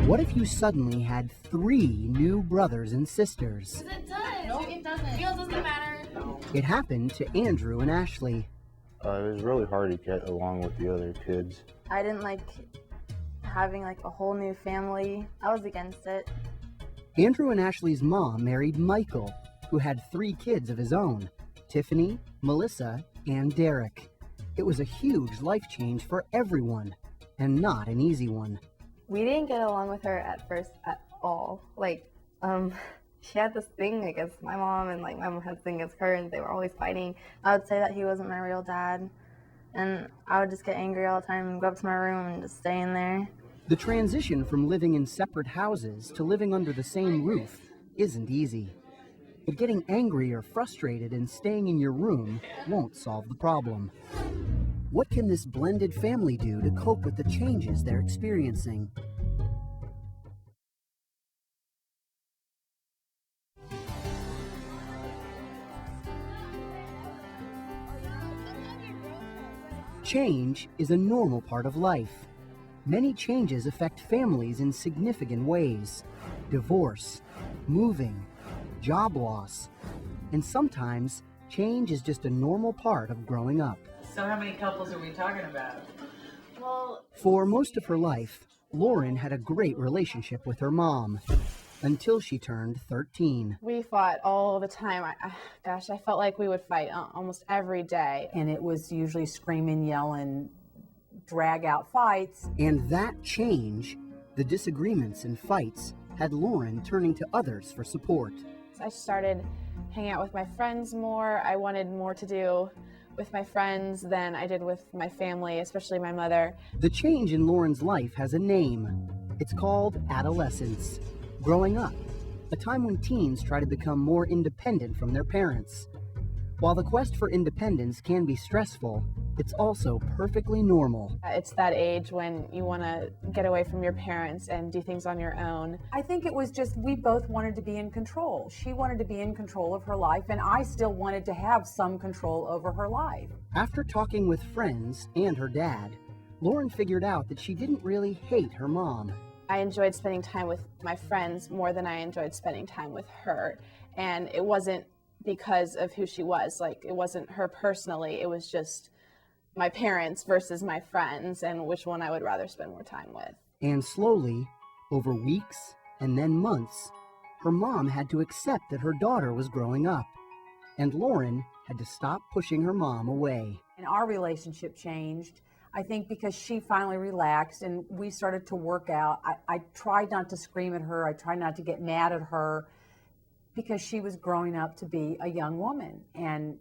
What if you suddenly had 3 new brothers and sisters? It does. No, it doesn't. It doesn't matter. It happened to Andrew and Ashley. It was really hard to get along with the other kids. I didn't like having like a whole new family. I was against it. Andrew and Ashley's mom married Michael, who had 3 kids of his own, Tiffany, Melissa, and Derek. It was a huge life change for everyone, and not an easy one. We didn't get along with her at first at all. She had this thing against my mom, and like my mom had this thing against her, and they were always fighting. I would say that he wasn't my real dad, and I would just get angry all the time and go up to my room and just stay in there. The transition from living in separate houses to living under the same roof isn't easy. But getting angry or frustrated and staying in your room won't solve the problem. What can this blended family do to cope with the changes they're experiencing? Change is a normal part of life. Many changes affect families in significant ways. Divorce, moving, job loss, and sometimes change is just a normal part of growing up. So how many couples are we talking about? Well, For most of her life, Lauren had a great relationship with her mom until she turned 13. We fought all the time. I felt like we would fight almost every day. And it was usually screaming, yelling, drag out fights. And that change, the disagreements and fights, had Lauren turning to others for support. I started hanging out with my friends more. I wanted more to do with my friends than I did with my family, especially my mother. The change in Lauren's life has a name. It's called adolescence, growing up, a time when teens try to become more independent from their parents. While the quest for independence can be stressful, it's also perfectly normal. It's that age when you want to get away from your parents and do things on your own. I think it was just we both wanted to be in control. She wanted to be in control of her life, and I still wanted to have some control over her life. After talking with friends and her dad, Lauren figured out that she didn't really hate her mom. I enjoyed spending time with my friends more than I enjoyed spending time with her. And it wasn't because of who she was. Like, it wasn't her personally. It was just my parents versus my friends and which one I would rather spend more time with. And slowly, over weeks and then months, her mom had to accept that her daughter was growing up. And Lauren had to stop pushing her mom away. And our relationship changed, I think, because she finally relaxed and we started to work out. I tried not to scream at her. I tried not to get mad at her because she was growing up to be a young woman. And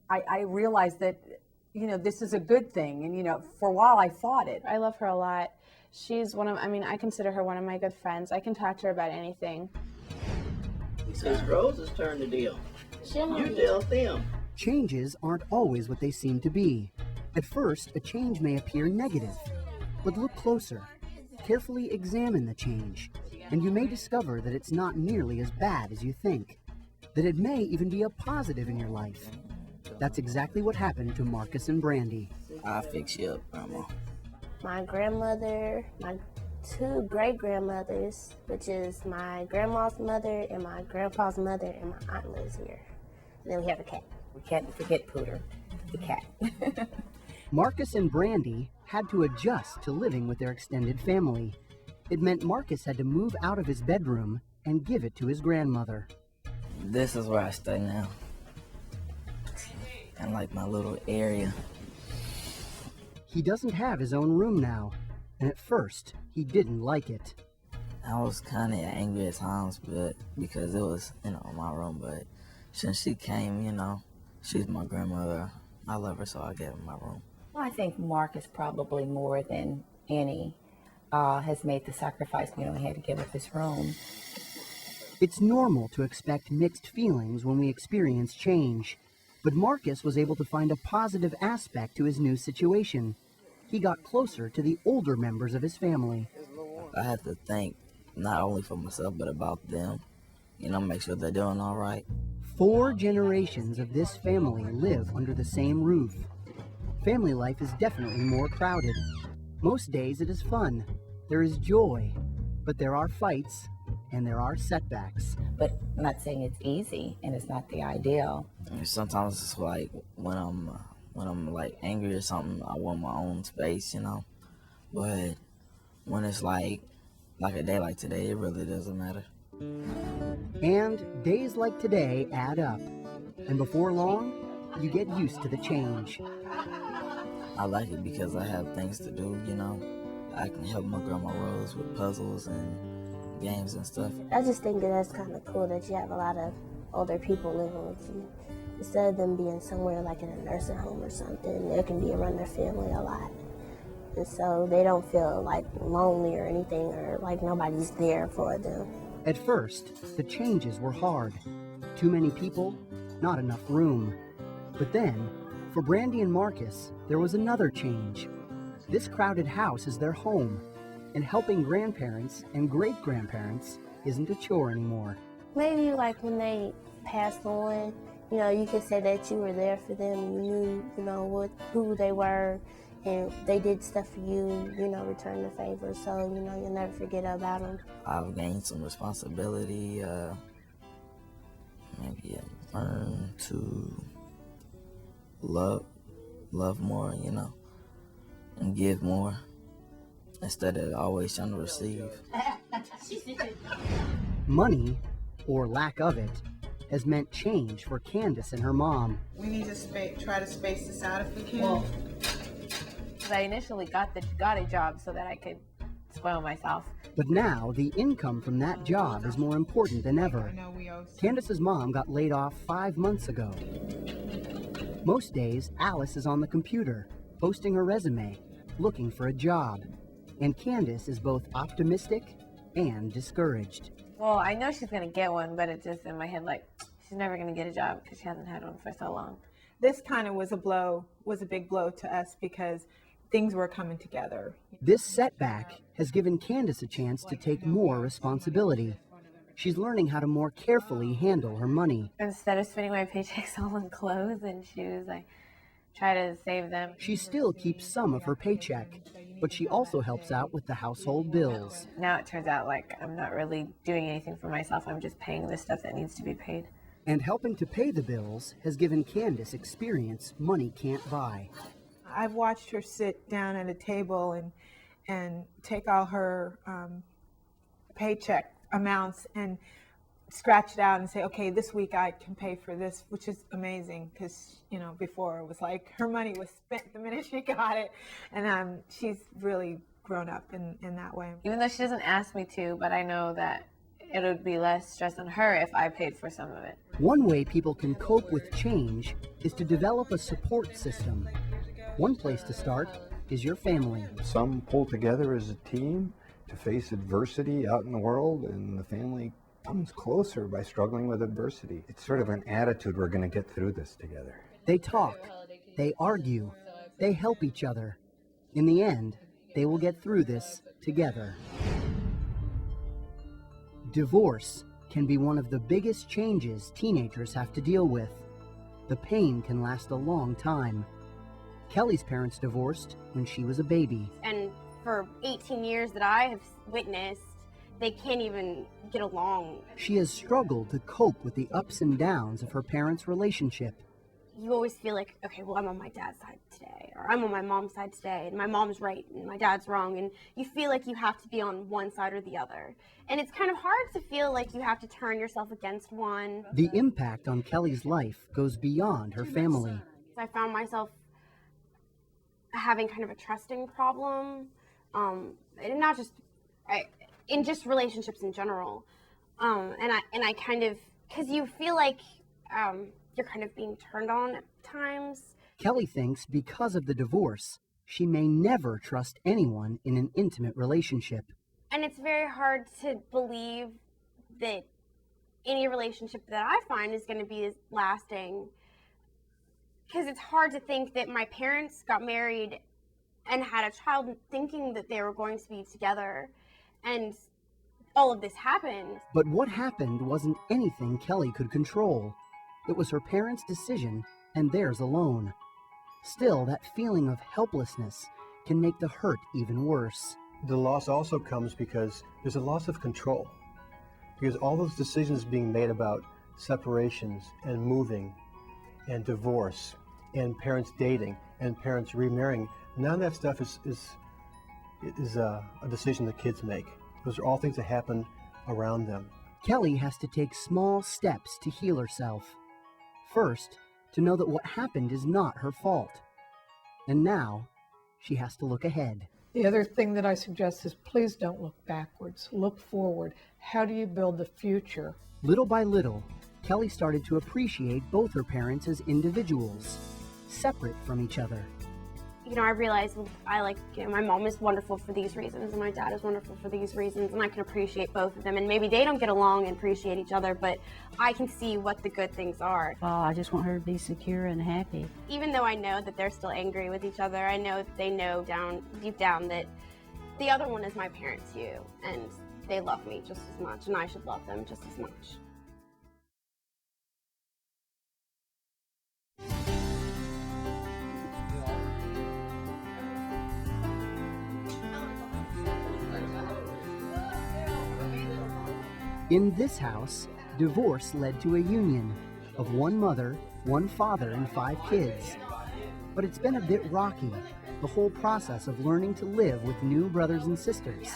I realized that, this is a good thing. And, for a while I fought it. I love her a lot. She's I consider her one of my good friends. I can talk to her about anything. It's Rose's turn to deal. You deal with them. Changes aren't always what they seem to be. At first, a change may appear negative, but look closer. Carefully examine the change, and you may discover that it's not nearly as bad as you think, that it may even be a positive in your life. That's exactly what happened to Marcus and Brandy. I'll fix you up, Grandma. My grandmother, my 2 great-grandmothers, which is my grandma's mother and my grandpa's mother, and my aunt lives here. And then we have a cat. We can't forget Pooter, the cat. Marcus and Brandy had to adjust to living with their extended family. It meant Marcus had to move out of his bedroom and give it to his grandmother. This is where I stay now. Kind of like my little area. He doesn't have his own room now, and at first, he didn't like it. I was kind of angry at times, but because it was, my room, but since she came, she's my grandmother. I love her, so I gave her my room. Well, I think Marcus probably more than any has made the sacrifice. He had to give up his room. It's normal to expect mixed feelings when we experience change, but Marcus was able to find a positive aspect to his new situation. He got closer to the older members of his family. I had to think not only for myself, but about them. Make sure they're doing all right. 4 generations of this family live under the same roof. Family life is definitely more crowded. Most days it is fun. There is joy, But there are fights and there are setbacks. But I'm not saying it's easy and it's not the ideal. And sometimes it's like when I'm like angry or something, I want my own space, you know. But when it's like a day like today, it really doesn't matter. And days like today add up. And before long, you get used to the change. I like it because I have things to do, you know. I can help my grandma Rose with puzzles and games and stuff. I just think that that's kind of cool that you have a lot of older people living with you. Instead of them being somewhere like in a nursing home or something, they can be around their family a lot. And so they don't feel like lonely or anything, or like nobody's there for them. At first, the changes were hard. Too many people, not enough room. But then, for Brandy and Marcus, there was another change. This crowded house is their home, and helping grandparents and great-grandparents isn't a chore anymore. Maybe like when they passed on, you know, you could say that you were there for them, you knew, you know, who they were, and they did stuff for you, you know, return the favor, so, you know, you'll never forget about them. I've gained some responsibility, maybe learn to love more, you know, and give more instead of always trying to receive. Money, or lack of it, has meant change for Candace and her mom. We need to try to space this out if we can. I initially got a job so that I could spoil myself. But now, the income from that job is more important than ever. Candace's mom got laid off 5 months ago. Most days, Alice is on the computer, posting her resume, looking for a job. And Candace is both optimistic and discouraged. Well, I know she's going to get one, but it's just in my head like, she's never going to get a job because she hasn't had one for so long. This kind of was a big blow to us because things were coming together. This setback has given Candace a chance to take more responsibility. She's learning how to more carefully handle her money. Instead of spending my paychecks all on clothes and shoes, I try to save them. She still keeps some of her paycheck, but she also helps out with the household bills. Now it turns out like I'm not really doing anything for myself. I'm just paying the stuff that needs to be paid. And helping to pay the bills has given Candace experience money can't buy. I've watched her sit down at a table and take all her paycheck amounts and scratch it out and say, okay, this week I can pay for this, which is amazing because, you know, before it was like her money was spent the minute she got it. And she's really grown up in that way. Even though she doesn't ask me to, but I know that it would be less stress on her if I paid for some of it. One way people can cope with change is to develop a support system. One place to start is your family. Some pull together as a team to face adversity out in the world, and the family comes closer by struggling with adversity. It's sort of an attitude, we're going to get through this together. They talk, they argue, they help each other. In the end, they will get through this together. Divorce can be one of the biggest changes teenagers have to deal with. The pain can last a long time. Kelly's parents divorced when she was a baby. And for 18 years that I have witnessed, they can't even get along. She has struggled to cope with the ups and downs of her parents' relationship. You always feel like, okay, well, I'm on my dad's side today, or I'm on my mom's side today, and my mom's right and my dad's wrong, and you feel like you have to be on one side or the other. And it's kind of hard to feel like you have to turn yourself against one. The impact on Kelly's life goes beyond her family. I found myself having kind of a trusting problem, and not just in just relationships in general. And I kind of, because you feel like you're kind of being turned on at times. Kelly thinks because of the divorce, she may never trust anyone in an intimate relationship. And it's very hard to believe that any relationship that I find is going to be lasting. Because it's hard to think that my parents got married and had a child thinking that they were going to be together. And all of this happened. But what happened wasn't anything Kelly could control. It was her parents' decision and theirs alone. Still, that feeling of helplessness can make the hurt even worse. The loss also comes because there's a loss of control. Because all those decisions being made about separations and moving and divorce and parents dating and parents remarrying, none of that stuff is a decision that kids make. Those are all things that happen around them. Kelly has to take small steps to heal herself. First, to know that what happened is not her fault. And now, she has to look ahead. The other thing that I suggest is please don't look backwards. Look forward. How do you build the future? Little by little, Kelly started to appreciate both her parents as individuals, separate from each other. You know, I realized my mom is wonderful for these reasons and my dad is wonderful for these reasons, and I can appreciate both of them. And maybe they don't get along and appreciate each other, but I can see what the good things are. Oh, I just want her to be secure and happy. Even though I know that they're still angry with each other, I know that they know deep down that the other one is my parent too, and they love me just as much, and I should love them just as much. In this house, divorce led to a union of one mother, one father, and 5 kids. But it's been a bit rocky, the whole process of learning to live with new brothers and sisters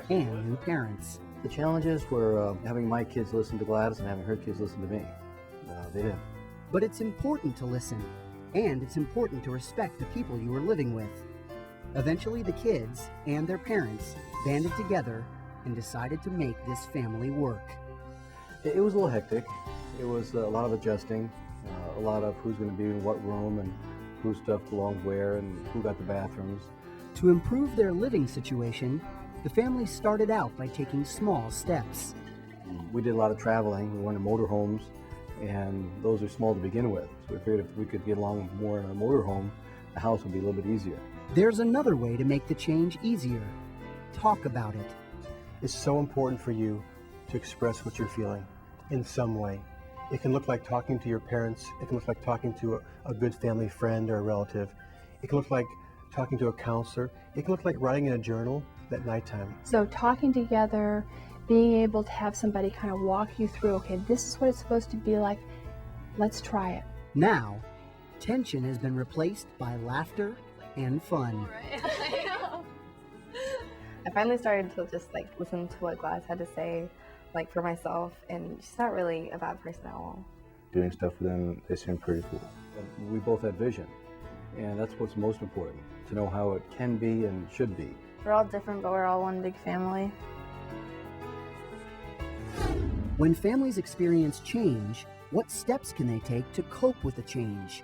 and new parents. The challenges were having my kids listen to Gladys and having her kids listen to me. They didn't. But it's important to listen, and it's important to respect the people you are living with. Eventually, the kids and their parents banded together and decided to make this family work. It was a little hectic. It was a lot of adjusting, a lot of who's going to be in what room and whose stuff belonged where and who got the bathrooms. To improve their living situation, the family started out by taking small steps. We did a lot of traveling. We went to motorhomes, and those are small to begin with. So we figured if we could get along more in a motorhome, the house would be a little bit easier. There's another way to make the change easier. Talk about it. It's so important for you to express what you're feeling in some way. It can look like talking to your parents. It can look like talking to a good family friend or a relative. It can look like talking to a counselor. It can look like writing in a journal at nighttime. So talking together, being able to have somebody kind of walk you through, okay, this is what it's supposed to be like. Let's try it. Now, tension has been replaced by laughter and fun. I finally started to just listen to what Gladys had to say, for myself, and she's not really a bad person at all. Doing stuff with them, they seem pretty cool. We both had vision, and that's what's most important, to know how it can be and should be. We're all different, but we're all one big family. When families experience change, what steps can they take to cope with the change?